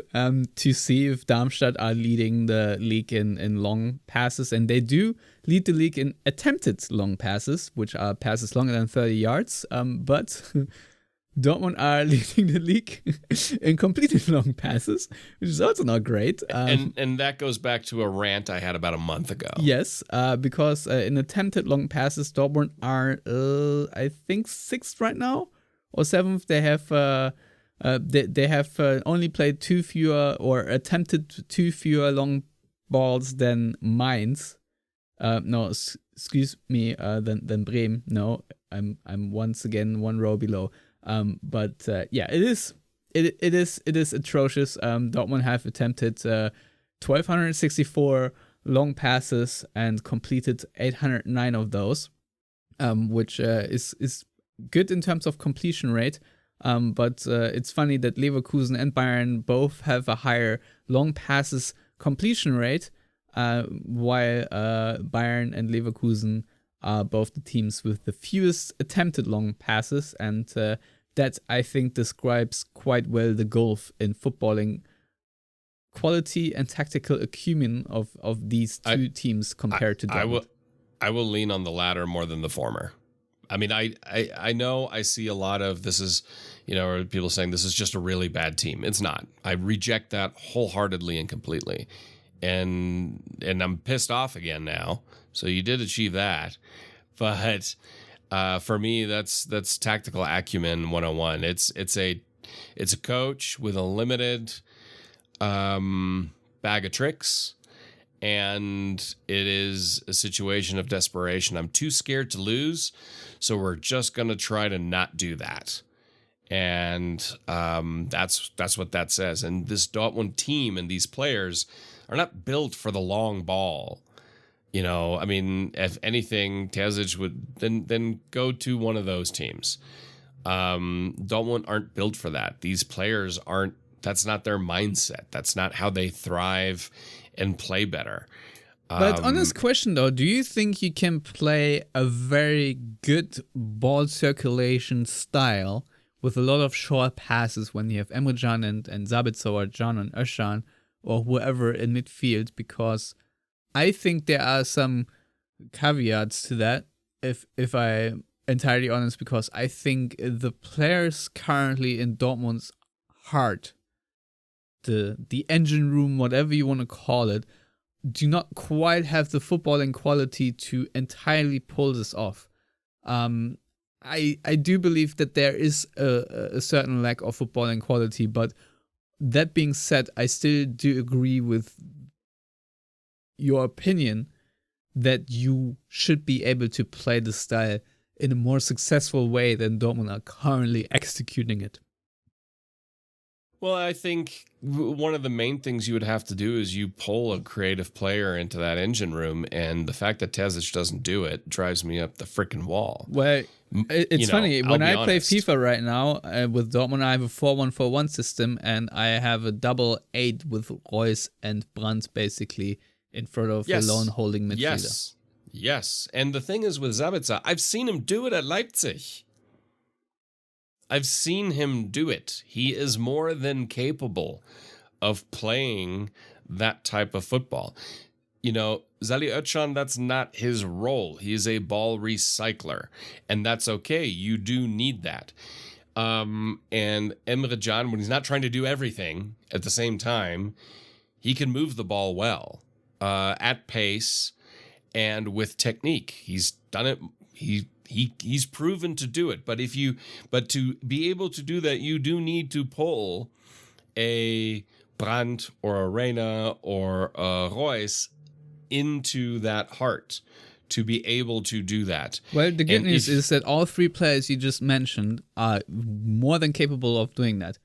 to see if Darmstadt are leading the league in long passes, and they do lead the league in attempted long passes, which are passes longer than 30 yards. But Dortmund are leading the league in completed long passes, which is also not great. And that goes back to a rant I had about a month ago. Yes, because in attempted long passes, Dortmund are, I think, 6th right now or 7th. They have only played 2 fewer or attempted 2 fewer long balls than Mainz. Excuse me, than Bremen. No, I'm once again 1 row below. But it is atrocious. Dortmund have attempted 1,264 long passes and completed 809 of those, which is good in terms of completion rate. But it's funny that Leverkusen and Bayern both have a higher long passes completion rate, while Bayern and Leverkusen are both the teams with the fewest attempted long passes, and that, I think, describes quite well the gulf in footballing quality and tactical acumen of these two teams compared to Dortmund. I will lean on the latter more than the former. I mean, I know I see a lot of this is, people saying this is just a really bad team. It's not. I reject that wholeheartedly and completely. And I'm pissed off again now. So you did achieve that. But for me, that's tactical acumen 101. It's a coach with a limited bag of tricks, and it is a situation of desperation. I'm too scared to lose, so we're just gonna try to not do that. And that's what that says. And this Dortmund team and these players are not built for the long ball. I mean, if anything, Terzic would then go to one of those teams. Dortmund aren't built for that. These players aren't. That's not their mindset. That's not how they thrive and play better. But on this question, though, do you think you can play a very good ball circulation style with a lot of short passes when you have Emre Can and Sabitzer or Can and Özcan, or whoever in midfield, because I think there are some caveats to that, if I'm entirely honest, because I think the players currently in Dortmund's heart, the engine room, whatever you want to call it, do not quite have the footballing quality to entirely pull this off. I do believe that there is a certain lack of footballing quality, but that being said, I still do agree with your opinion that you should be able to play the style in a more successful way than Dortmund are currently executing it. Well, I think one of the main things you would have to do is you pull a creative player into that engine room, and the fact that Terzic doesn't do it drives me up the freaking wall. Well, it's funny. When I play FIFA right now with Dortmund, I have a 4-1-4-1 system, and I have a double 8 with Reus and Brandt basically in front of a lone holding midfielder. Yes. And the thing is with Sabitzer, I've seen him do it at Leipzig. I've seen him do it. He is more than capable of playing that type of football. You know, Salih Özcan, that's not his role. He is a ball recycler, and that's okay. You do need that. And Emre Can, when he's not trying to do everything at the same time, he can move the ball well, at pace and with technique. He's done it. He's proven to do it. But to be able to do that, you do need to pull a Brandt or a Reina or a Reus into that heart to be able to do that. Well, the good news is that all three players you just mentioned are more than capable of doing that.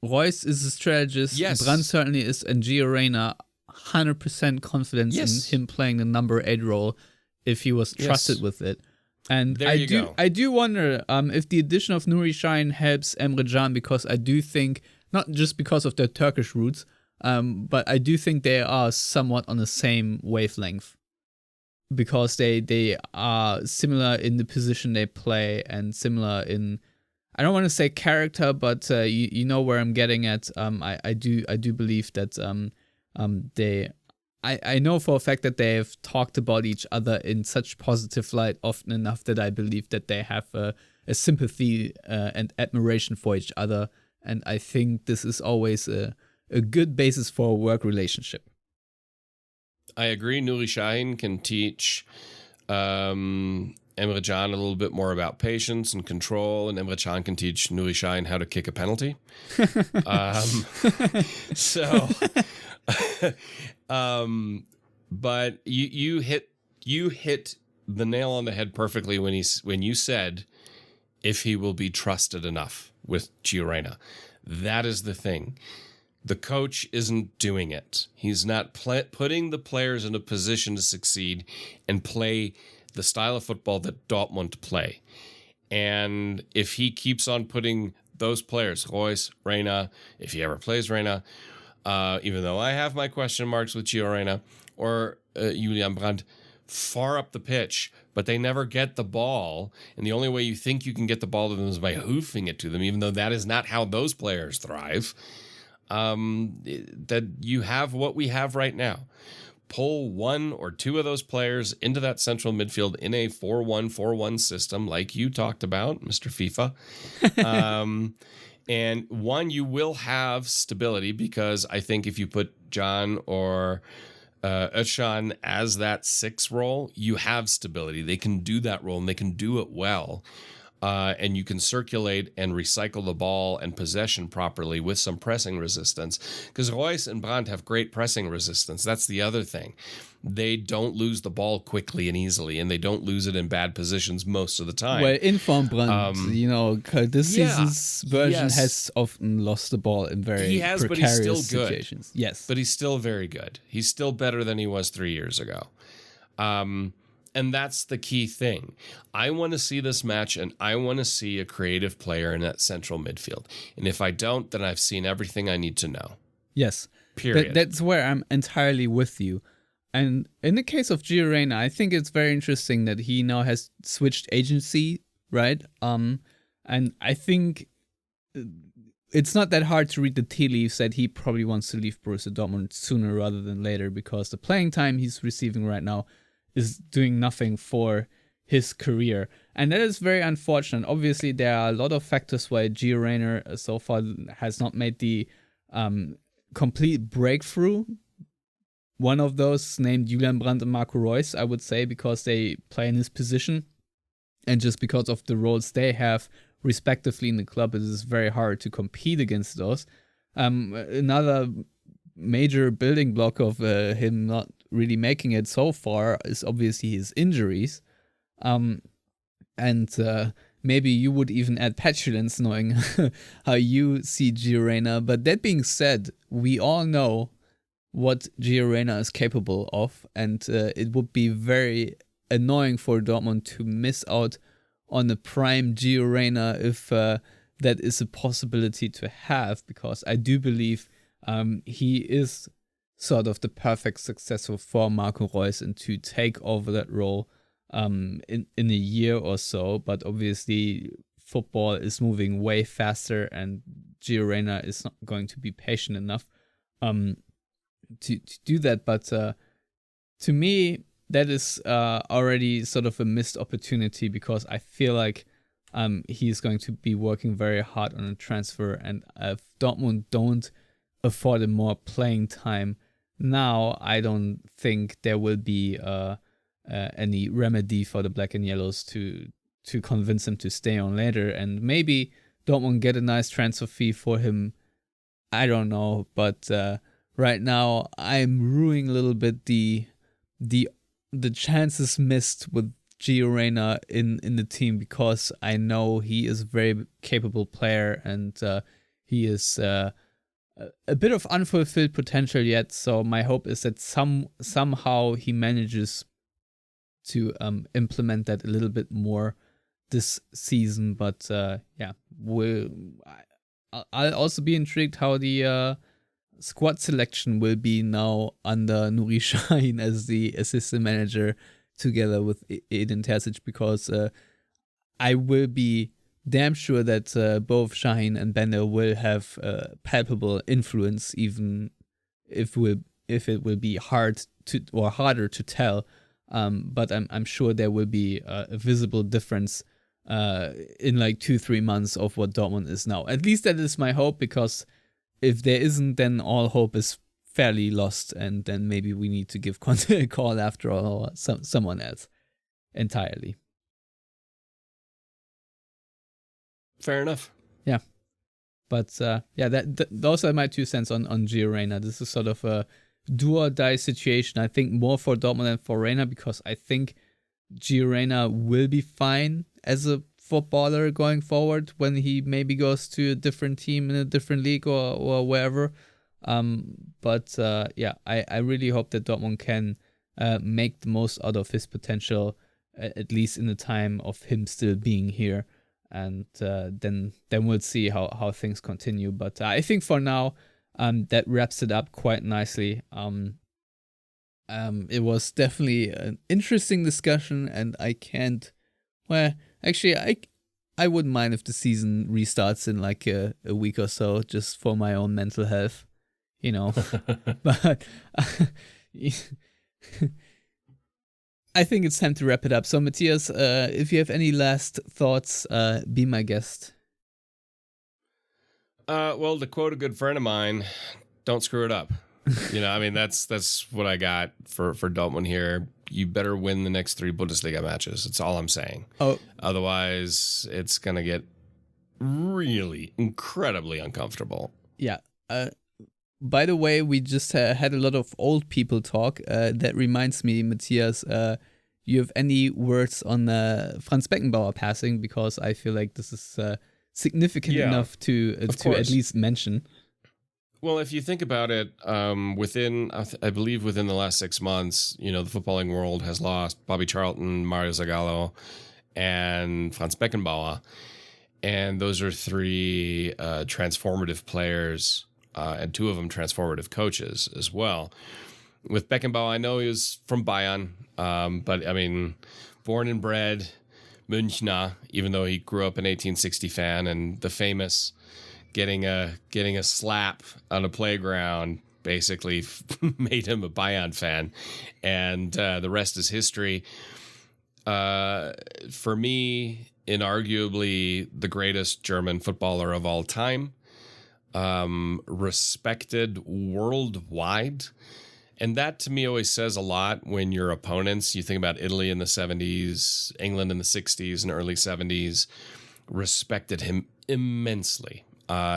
Reus is a strategist. Yes. Brandt certainly is, and Gio Reyna, 100% confidence in him playing the number 8 role if he was trusted with it. And there you go. I do wonder if the addition of Nuri Sahin helps Emre Can, because I do think, not just because of their Turkish roots, but I do think they are somewhat on the same wavelength, because they are similar in the position they play and similar in, I don't want to say character, but you know where I'm getting at. I do believe that I know for a fact that they have talked about each other in such positive light often enough that I believe that they have a sympathy and admiration for each other. And I think this is always a good basis for a work relationship. I agree. Nuri Sahin can teach Emre Can a little bit more about patience and control, and Emre Can can teach Nuri Sahin how to kick a penalty. But you hit the nail on the head perfectly when you said if he will be trusted enough with Gio Reyna. That is the thing. The coach isn't doing it. He's not putting the players in a position to succeed and play the style of football that Dortmund play. And if he keeps on putting those players, Reus, Reyna, if he ever plays Reyna, even though I have my question marks with Gio Reyna or Julian Brandt, far up the pitch, but they never get the ball. And the only way you think you can get the ball to them is by hoofing it to them, even though that is not how those players thrive. That you have what we have right now. Pull one or two of those players into that central midfield in a 4-1-4-1 system like you talked about, Mr. FIFA. And one, you will have stability, because I think if you put Can or Özcan as that 6 role, you have stability. They can do that role, and they can do it well. And you can circulate and recycle the ball and possession properly with some pressing resistance. Because Reus and Brandt have great pressing resistance. That's the other thing. They don't lose the ball quickly and easily, and they don't lose it in bad positions most of the time. Well, inform Brandt, this season's version has often lost the ball in very precarious situations. Yes. But he's still very good. He's still better than he was 3 years ago. And that's the key thing. I want to see this match, and I want to see a creative player in that central midfield. And if I don't, then I've seen everything I need to know. Yes. Period. That's where I'm entirely with you. And in the case of Gio Reyna, I think it's very interesting that he now has switched agency, right? And I think it's not that hard to read the tea leaves that he probably wants to leave Borussia Dortmund sooner rather than later, because the playing time he's receiving right now is doing nothing for his career. And that is very unfortunate. Obviously, there are a lot of factors why Gio Reyna so far has not made the complete breakthrough. One of those named Julian Brandt and Marco Reus, I would say, because they play in his position. And just because of the roles they have respectively in the club, it is very hard to compete against those. Another major building block of him not really making it so far is obviously his injuries. And maybe you would even add petulance, knowing how you see Gio Reyna. But that being said, we all know what Gio Reyna is capable of, and it would be very annoying for Dortmund to miss out on a prime Gio Reyna if that is a possibility to have, because I do believe he is sort of the perfect successor for Marco Reus and to take over that role in a year or so. But obviously football is moving way faster, and Gio Reyna is not going to be patient enough to do that. But to me, that is already sort of a missed opportunity, because I feel like he's going to be working very hard on a transfer, and if Dortmund don't afford him more playing time now, I don't think there will be any remedy for the Black and Yellows to convince him to stay on later. And maybe Dortmund get a nice transfer fee for him. I don't know, but right now I'm ruining a little bit the chances missed with Gio Reyna in the team, because I know he is a very capable player, and he is a bit of unfulfilled potential yet. So my hope is that somehow he manages to implement that a little bit more this season. But I'll also be intrigued how the squad selection will be now under Nuri Sahin as the assistant manager together with Edin Terzic, because I will be damn sure that both Sahin and Bender will have palpable influence, even if it will be harder to tell. But I'm sure there will be a visible difference in like 2-3 months of what Dortmund is now. At least that is my hope, because if there isn't, then all hope is fairly lost, and then maybe we need to give Conte a call after all, or someone else entirely. Fair enough. Yeah. But those are my 2 cents on Gio Reyna. This is sort of a do or die situation, I think, more for Dortmund than for Reyna, because I think Gio Reyna will be fine as a footballer going forward when he maybe goes to a different team in a different league or wherever. But I really hope that Dortmund can make the most out of his potential, at least in the time of him still being here. And then we'll see how things continue. But I think for now, that wraps it up quite nicely. It was definitely an interesting discussion, and I can't. Well, actually, I wouldn't mind if the season restarts in like a week or so, just for my own mental health, you know. But I think it's time to wrap it up. So, Matthias, if you have any last thoughts, be my guest. Well, to quote a good friend of mine, don't screw it up. I mean, that's what I got for Dortmund here. You better win the next 3 Bundesliga matches. That's all I'm saying. Oh, otherwise, it's gonna get really incredibly uncomfortable. Yeah. By the way, we just had a lot of old people talk. That reminds me, Matthias, you have any words on Franz Beckenbauer passing? Because I feel like this is significant enough to at least mention. Well, if you think about it, I believe within the last 6 months, the footballing world has lost Bobby Charlton, Mario Zagallo, and Franz Beckenbauer. And those are 3 transformative players, and 2 of them transformative coaches as well. With Beckenbauer, I know he was from Bayern, but I mean, born and bred Münchner, even though he grew up an 1860 fan, and the famous getting a slap on a playground basically made him a Bayern fan, and the rest is history. For me, inarguably the greatest German footballer of all time, respected worldwide. And that to me always says a lot when your opponents, you think about Italy in the 70s, England in the 60s and early 70s, respected him immensely.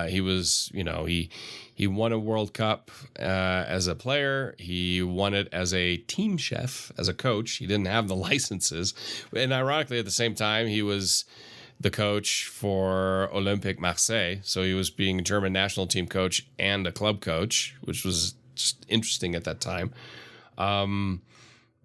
He was, he won a World Cup as a player. He won it as a team chef, as a coach. He didn't have the licenses. And ironically, at the same time, he was the coach for Olympique Marseille. So he was being a German national team coach and a club coach, which was just interesting at that time.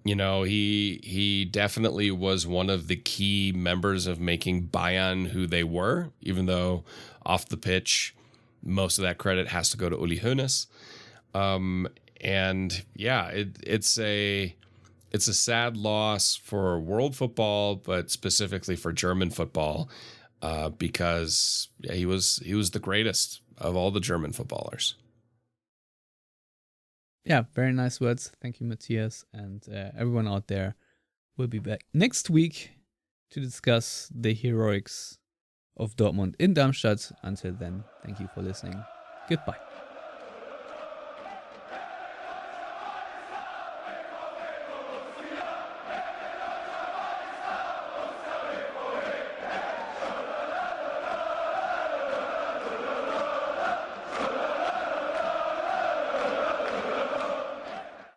He definitely was one of the key members of making Bayern who they were, even though off the pitch, most of that credit has to go to Uli Hoeneß. It's a sad loss for world football, but specifically for German football, because he was the greatest of all the German footballers. Yeah, very nice words. Thank you, Matthias, and everyone out there. We'll be back next week to discuss the heroics of Dortmund in Darmstadt. Until then, thank you for listening. Goodbye.